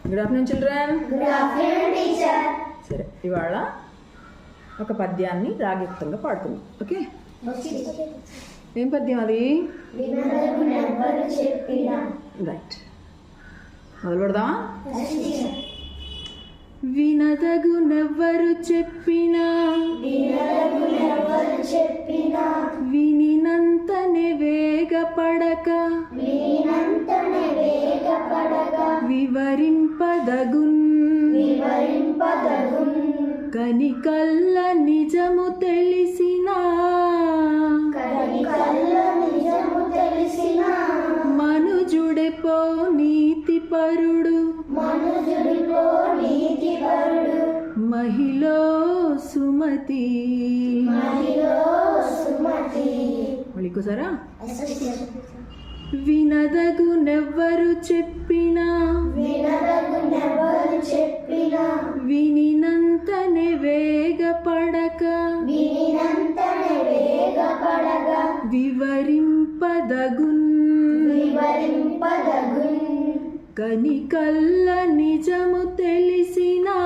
Good afternoon children. Good afternoon teacher. సరే, ఇవాళ ఒక పద్యాన్ని రాగయుక్తంగా పాడుకుందాం. ఓకే, ఏం పద్యం అది? రైట్, మొదలు పెడదామా? వినదగునెవ్వరు చెప్పినా వినినంతనే వేగపడక వివరింపదగున్ కనికల్ల నిజము తెలిసినా మనుజుడెపో నీతిపరుడు మహిళ సుమతి. ఇంకోసారా? వినదగునెవ్వరు చెప్పినా వినినంతనే వేగపడక వివరింపదగున్ కనికల్ల నిజము తెలిసినా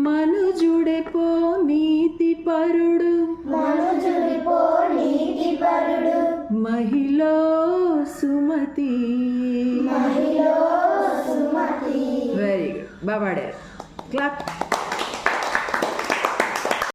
మనుజుడెపో నీతిపరుడు మహిళ సుమతి. వెరీ గుడ్, బాగా పాడారు. క్లాప్.